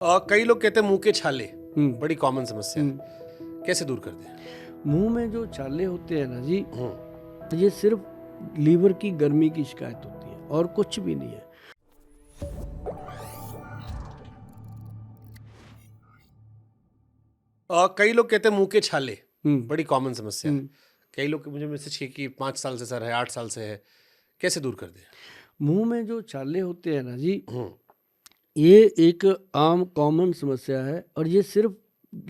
कई लोग कहते हैं मुंह के छाले हम्म, बड़ी कॉमन समस्या हम्म। है, कैसे दूर कर दें? मुंह में जो छाले होते हैं ना जी, ये सिर्फ लीवर की गर्मी की शिकायत होती है और कुछ भी नहीं है। कई लोग कहते हैं मुंह के छाले हम्म, बड़ी कॉमन समस्या है, हम्म। कई लोग मुझे मैसेज किए कि 5 साल से सर है, 8 साल से है, कैसे दूर कर दें? मुंह में जो छाले होते हैं ना जी, हम्म, ये एक आम कॉमन समस्या है और ये सिर्फ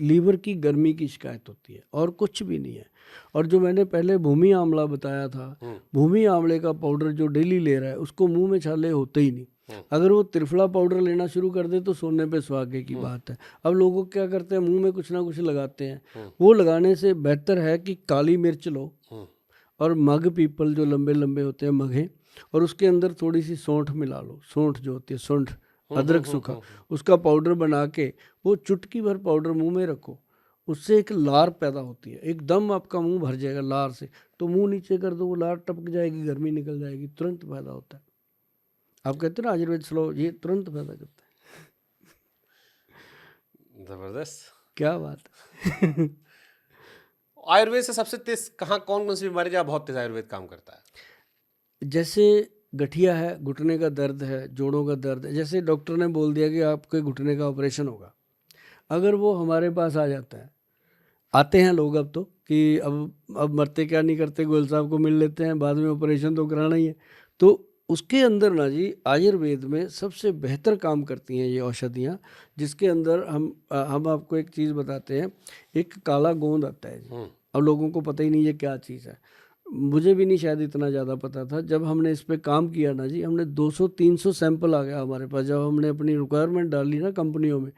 लीवर की गर्मी की शिकायत होती है और कुछ भी नहीं है। और जो मैंने पहले भूमि आंवला बताया था, भूमि आंवले का पाउडर जो डेली ले रहा है उसको मुंह में छाले होते ही नहीं। अगर वो त्रिफला पाउडर लेना शुरू कर दे तो सोने पे सुहागे की बात है। अब लोग क्या करते हैं, मुंह में कुछ ना कुछ लगाते हैं। वो लगाने से बेहतर है कि काली मिर्च लो और मग पीपल जो लंबे लंबे होते हैं मघे, और उसके अंदर थोड़ी सी सौंठ मिला लो। सौंठ जो होती है, सौंठ, अदरक सूखा, उसका पाउडर बना के वो चुटकी भर पाउडर मुंह में रखो। उससे एक लार पैदा होती है, एकदम आपका मुंह भर जाएगा लार से। तो मुंह नीचे कर दो, वो लार टपक जाएगी, गर्मी निकल जाएगी, तुरंत फायदा होता है। आप कहते हैं ना आयुर्वेद स्लो, ये तुरंत फायदा करता है। जबरदस्त। क्या बात है। आयुर्वेद से सबसे तेज कहाँ, कौन कौन सी बीमारी जहाँ बहुत तेज आयुर्वेद काम करता है? जैसे गठिया है, घुटने का दर्द है, जोड़ों का दर्द है, जैसे डॉक्टर ने बोल दिया कि आपके घुटने का ऑपरेशन होगा, अगर वो हमारे पास आ जाता है, आते हैं लोग अब तो कि अब मरते क्या नहीं करते, गोयल साहब को मिल लेते हैं, बाद में ऑपरेशन तो कराना ही है। तो उसके अंदर ना जी, आयुर्वेद में सबसे बेहतर काम करती हैं ये औषधियाँ, जिसके अंदर हम आपको एक चीज़ बताते हैं। एक काला गोंद आता है जी, अब लोगों को पता ही नहीं ये क्या चीज़ है। मुझे भी नहीं शायद इतना ज़्यादा पता था। जब हमने इस पे काम किया ना जी, हमने 200-300 सैंपल आ गया हमारे पास। जब हमने अपनी रिक्वायरमेंट डाली ना कंपनियों में,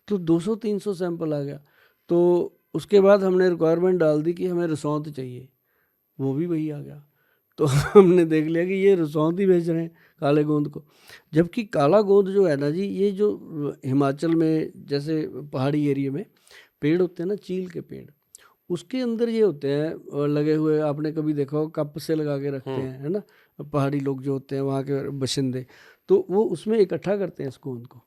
तो 200-300 सैंपल आ गया। तो उसके बाद हमने रिक्वायरमेंट डाल दी कि हमें रसौंत चाहिए, वो भी वही आ गया। तो हमने देख लिया कि ये रसौंत ही बेच रहे हैं काले गोंद को। जबकि काला गोंद जो है ना जी, ये जो हिमाचल में जैसे पहाड़ी एरिया में पेड़ होते हैं ना, चील के पेड़, उसके अंदर ये होते हैं लगे हुए। आपने कभी देखा हो, कप से लगा के रखते हैं, है ना, पहाड़ी लोग जो होते हैं वहाँ के बाशिंदे, तो वो उसमें इकट्ठा करते हैं इस गोंद को।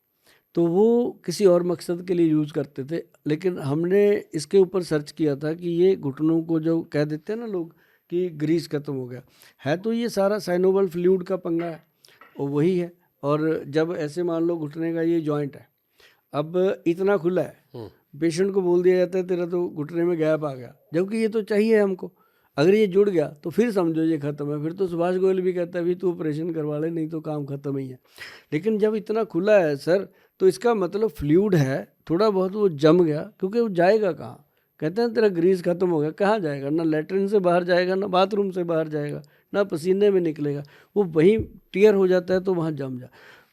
तो वो किसी और मकसद के लिए यूज़ करते थे, लेकिन हमने इसके ऊपर सर्च किया था कि ये घुटनों को जो कह देते हैं ना लोग कि ग्रीस खत्म हो गया है, तो ये सारा साइनोवल फ्लूइड का पंगा है, वो वही है। और जब ऐसे मान लो घुटने का ये जॉइंट है, अब इतना खुला है, पेशेंट को बोल दिया जाता है तेरा तो घुटने में गैप आ गया, जबकि ये तो चाहिए हमको। अगर ये जुड़ गया तो फिर समझो ये खत्म है, फिर तो सुभाष गोयल भी कहता है भी तू ऑपरेशन करवा ले, नहीं तो काम खत्म ही है। लेकिन जब इतना खुला है सर, तो इसका मतलब फ्लूइड है, थोड़ा बहुत वो जम गया, क्योंकि वो जाएगा कहाँ? कहते हैं तेरा ग्रीस खत्म हो गया, कहाँ जाएगा? ना लेटरिन से बाहर जाएगा, ना बाथरूम से बाहर जाएगा, ना पसीने में निकलेगा, वो वहीं टीयर हो जाता है, तो वहाँ जम जा।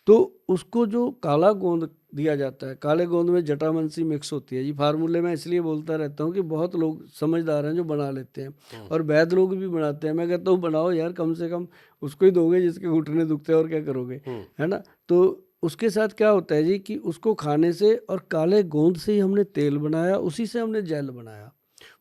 तो उसको जो काला गोंद दिया जाता है, काले गोंद में जटामांसी मिक्स होती है जी। फार्मूले में इसलिए बोलता रहता हूँ कि बहुत लोग समझदार हैं जो बना लेते हैं, और वैद्य लोग भी बनाते हैं। मैं कहता हूँ बनाओ यार, कम से कम उसको ही दोगे जिसके घुटने दुखते हैं, और क्या करोगे, है ना। तो उसके साथ क्या होता है जी कि उसको खाने से, और काले गोंद से ही हमने तेल बनाया, उसी से हमने जेल बनाया।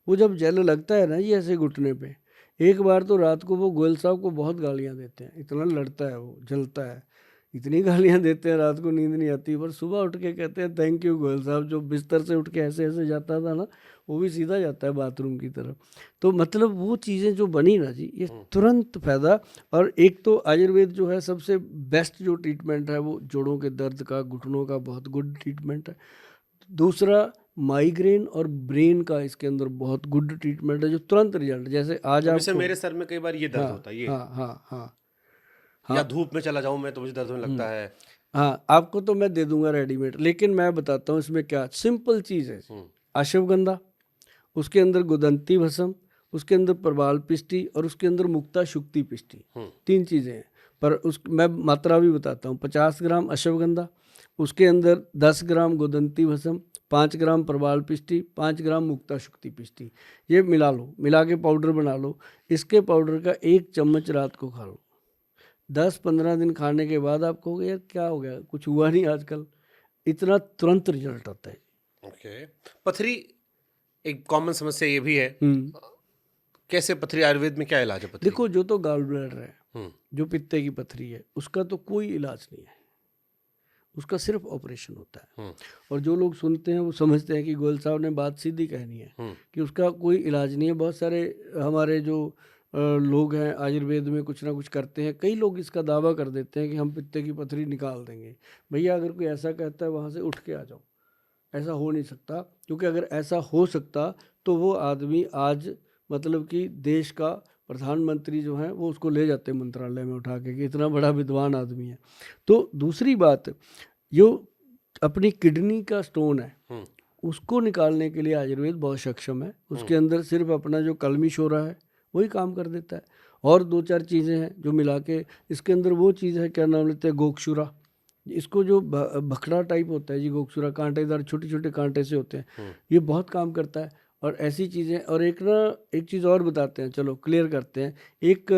वो जब जेल लगता है ना जी ऐसे घुटने पे, एक बार तो रात को वो गोयल साहब को बहुत गालियाँ देते हैं, इतना लड़ता है वो, जलता है, इतनी गालियाँ देते हैं, रात को नींद नहीं आती। पर सुबह उठ के कहते हैं थैंक यू गोयल साहब, जो बिस्तर से उठ के ऐसे ऐसे जाता था ना, वो भी सीधा जाता है बाथरूम की तरफ। तो मतलब वो चीज़ें जो बनी ना जी, ये तुरंत फायदा। और एक तो आयुर्वेद जो है सबसे बेस्ट जो ट्रीटमेंट है, वो जोड़ों के दर्द का, घुटनों का बहुत गुड ट्रीटमेंट है। दूसरा, माइग्रेन और ब्रेन का इसके अंदर बहुत गुड ट्रीटमेंट है, जो तुरंत रिजल्ट, जैसे आज अब जैसे आपको। मेरे सर में कई बार ये दर्द हाँ, होता है, ये हाँ, हाँ, हाँ, या हाँ। धूप में चला जाऊं मैं तो मुझे दर्द होने लगता है। हाँ, आपको तो मैं दे दूंगा रेडीमेड, लेकिन मैं बताता हूँ इसमें क्या सिंपल चीज़ है। अश्वगंधा, उसके अंदर गुदंती भस्म, उसके अंदर प्रबाल पिष्टी, और उसके अंदर मुक्ता शुक्ति पिष्टी, 3 चीज़ें हैं। पर उस मैं मात्रा भी बताता हूँ। 50 ग्राम अश्वगंधा, उसके अंदर 10 ग्राम गुदंती भस्म, 5 ग्राम प्रबाल पिष्टी, 5 ग्राम मुक्ता शुक्ति पिष्टी, ये मिला लो, मिला के पाउडर बना लो। इसके पाउडर का 1 चम्मच रात को खा लो। 10-15 दिन खाने के बाद आप कहोगे यार क्या हो गया, कुछ हुआ नहीं आजकल, इतना तुरंत रिजल्ट आता है। ओके। पथरी एक कॉमन समस्या ये भी है, हम्म। कैसे पथरी, आयुर्वेद में क्या इलाज है पथरी देखो, जो तो गॉल ब्लैडर है, का? जो पित्ते की पथरी है, उसका तो कोई इलाज नहीं है, उसका सिर्फ ऑपरेशन होता है। हम्म, और जो लोग सुनते हैं वो समझते हैं कि गोयल साहब ने बात सीधी कहनी है कि उसका कोई इलाज नहीं है। बहुत सारे हमारे जो लोग हैं आयुर्वेद में कुछ ना कुछ करते हैं, कई लोग इसका दावा कर देते हैं कि हम पित्ते की पथरी निकाल देंगे। भैया अगर कोई ऐसा कहता है वहाँ से उठ के आ जाओ, ऐसा हो नहीं सकता। क्योंकि अगर ऐसा हो सकता तो वो आदमी आज मतलब कि देश का प्रधानमंत्री जो है वो उसको ले जाते मंत्रालय में उठा के कि इतना बड़ा विद्वान आदमी है। तो दूसरी बात, जो अपनी किडनी का स्टोन है उसको निकालने के लिए आयुर्वेद बहुत सक्षम है। उसके अंदर सिर्फ अपना जो कलमी शोरा है वही काम कर देता है, और दो चार चीज़ें हैं जो मिला के इसके अंदर वो चीज़ है, क्या नाम लेते हैं, गोक्षुरा। इसको जो भखड़ा टाइप होता है जी, गोक्षुरा कांटेदार छोटे छोटे कांटे से होते हैं, ये बहुत काम करता है। और ऐसी चीज़ें, और एक चीज़ और बताते हैं, चलो क्लियर करते हैं। एक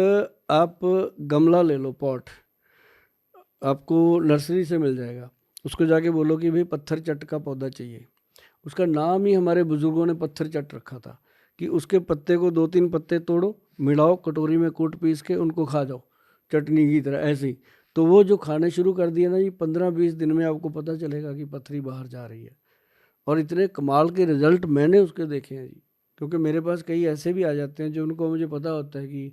आप गमला ले लो, पॉट आपको नर्सरी से मिल जाएगा, उसको जाके बोलो कि भाई पत्थर चट का पौधा चाहिए। उसका नाम ही हमारे बुजुर्गों ने पत्थर चट रखा था कि उसके पत्ते को 2-3 पत्ते तोड़ो, मिलाओ, कटोरी में कूट पीस के उनको खा जाओ चटनी की तरह, ऐसे ही। तो वो जो खाने शुरू कर दिया ना जी, 15-20 दिन में आपको पता चलेगा कि पथरी बाहर जा रही है। और इतने कमाल के रिजल्ट मैंने उसके देखे हैं जी। क्योंकि मेरे पास कई ऐसे भी आ जाते हैं जो उनको मुझे पता होता है कि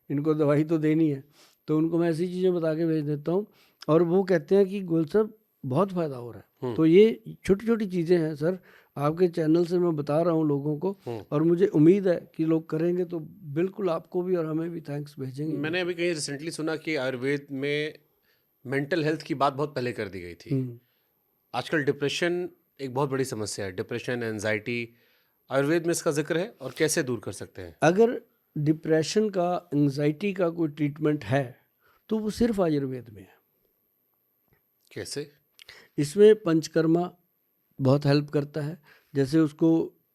इनको दवाई तो देनी है, तो उनको मैं ऐसी चीज़ें बता के भेज देता हूँ और वो कहते हैं कि गोल साहब बहुत फ़ायदा हो रहा है। तो ये छोटी छोटी चीज़ें हैं सर, आपके चैनल से मैं बता रहा हूँ लोगों को, और मुझे उम्मीद है कि लोग करेंगे तो बिल्कुल आपको भी और हमें भी थैंक्स भेजेंगे। मैंने अभी कहीं रिसेंटली सुना कि आयुर्वेद में मेंटल हेल्थ की बात बहुत पहले कर दी गई थी। आजकल डिप्रेशन एक बहुत बड़ी समस्या है, डिप्रेशन, एंजाइटी, आयुर्वेद में इसका जिक्र है और कैसे दूर कर सकते हैं? अगर डिप्रेशन का, एंजाइटी का कोई ट्रीटमेंट है तो वो सिर्फ आयुर्वेद में है। कैसे? इसमें पंचकर्मा बहुत हेल्प करता है। जैसे उसको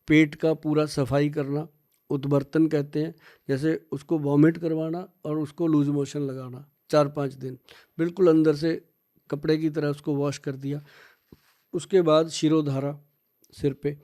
पेट का पूरा सफाई करना, उद्वर्तन कहते हैं, जैसे उसको वॉमिट करवाना और उसको लूज मोशन लगाना 4-5 दिन, बिल्कुल अंदर से कपड़े की तरह उसको वॉश कर दिया। उसके बाद शिरोधारा सिर पे,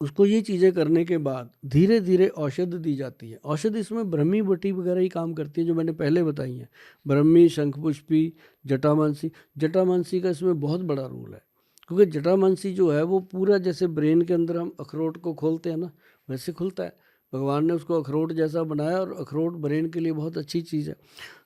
उसको ये चीज़ें करने के बाद धीरे धीरे औषध दी जाती है। औषध इसमें ब्रह्मी बटी वगैरह ही काम करती है जो मैंने पहले बताई हैं, ब्रह्मी, शंखपुष्पी, जटामांसी। जटामांसी का इसमें बहुत बड़ा रोल है, क्योंकि जटामांसी जो है वो पूरा जैसे ब्रेन के अंदर हम अखरोट को खोलते हैं ना, वैसे खुलता है। भगवान ने उसको अखरोट जैसा बनाया, और अखरोट ब्रेन के लिए बहुत अच्छी चीज़ है।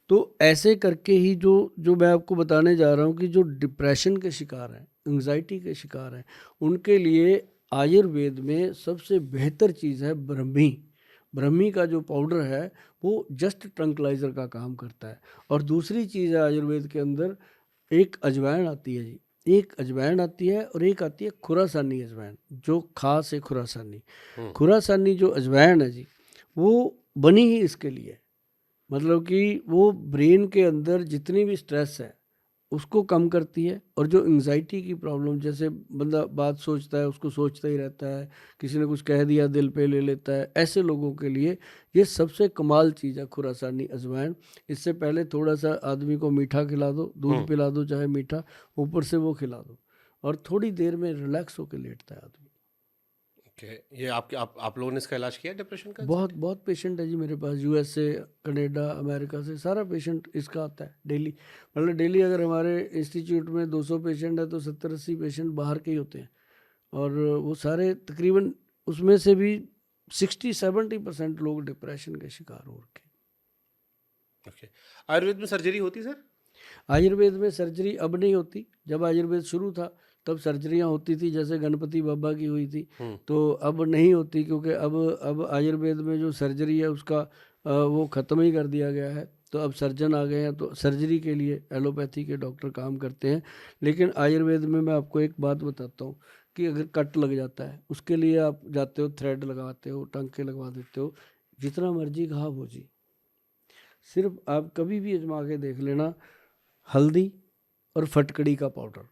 तो ऐसे करके ही जो जो मैं आपको बताने जा रहा हूँ कि जो डिप्रेशन के शिकार हैं, एंजाइटी के शिकार हैं, उनके लिए आयुर्वेद में सबसे बेहतर चीज़ है ब्रह्मी। ब्रह्मी का जो पाउडर है वो जस्ट ट्रंकलाइजर का काम करता है। और दूसरी चीज़ है आयुर्वेद के अंदर, एक अजवाइन आती है जी, एक अजवाइन आती है और एक आती है खुरासानी अजवाइन, जो खास है खुरासानी। खुरासानी जो अजवाइन है जी, वो बनी ही इसके लिए, मतलब कि वो ब्रेन के अंदर जितनी भी स्ट्रेस है उसको कम करती है। और जो एंजाइटी की प्रॉब्लम, जैसे बंदा बात सोचता है उसको सोचता ही रहता है, किसी ने कुछ कह दिया दिल पे ले लेता है, ऐसे लोगों के लिए ये सबसे कमाल चीज़ है खुरासानी अजवाइन। इससे पहले थोड़ा सा आदमी को मीठा खिला दो, दूध पिला दो चाहे मीठा, ऊपर से वो खिला दो, और थोड़ी देर में रिलैक्स होकर लेटता है आदमी। ओके, ये आप लोगों ने इसका इलाज किया डिप्रेशन का? बहुत बहुत पेशेंट है जी मेरे पास, यूएस से, कनाडा, अमेरिका से, सारा पेशेंट इसका आता है डेली। मतलब डेली अगर हमारे इंस्टीट्यूट में 200 पेशेंट है तो 70-80 पेशेंट बाहर के ही होते हैं, और वो सारे तकरीबन, उसमें से भी 60-70% लोग डिप्रेशन के शिकार हो रखे हैं। ओके, आयुर्वेद में सर्जरी होती है सर? आयुर्वेद में सर्जरी अब नहीं होती, जब आयुर्वेद शुरू था तब सर्जरियां होती थी, जैसे गणपति बाबा की हुई थी। तो अब नहीं होती, क्योंकि अब आयुर्वेद में जो सर्जरी है उसका वो ख़त्म ही कर दिया गया है। तो अब सर्जन आ गए हैं, तो सर्जरी के लिए एलोपैथी के डॉक्टर काम करते हैं। लेकिन आयुर्वेद में मैं आपको एक बात बताता हूँ कि अगर कट लग जाता है उसके लिए आप जाते हो, थ्रेड लगाते हो, टंके लगवा देते हो, जितना मर्जी घाव हो जी, सिर्फ आप कभी भी आजमा के देख लेना, हल्दी और फटकड़ी का पाउडर,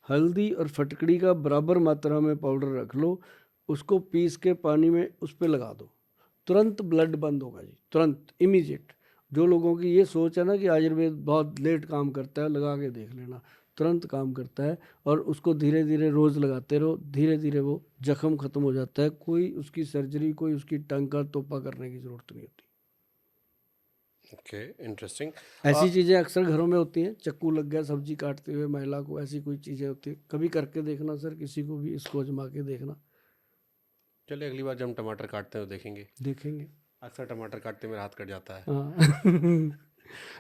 हल्दी और फटकड़ी का बराबर मात्रा में पाउडर रख लो, उसको पीस के पानी में उस पर लगा दो, तुरंत ब्लड बंद होगा जी, तुरंत, इमीडिएट। जो लोगों की ये सोच है ना कि आयुर्वेद बहुत लेट काम करता है, लगा के देख लेना, तुरंत काम करता है। और उसको धीरे धीरे रोज़ लगाते रहो, धीरे धीरे वो जख्म ख़त्म हो जाता है। कोई उसकी सर्जरी, कोई उसकी टंका तोपा करने की ज़रूरत नहीं होती। Okay, interesting. ऐसी चीज़ें अक्सर घरों में होती हैं, चक्कू लग गया सब्जी काटते हुए महिला को, ऐसी कोई चीज़ें होती हैं, कभी करके देखना सर, किसी को भी इसको आजमा के देखना। चलिए अगली बार जब हम टमाटर काटते हैं तो देखेंगे। देखेंगे। अक्सर टमाटर काटते मेरा हाथ कट जाता है। हाँ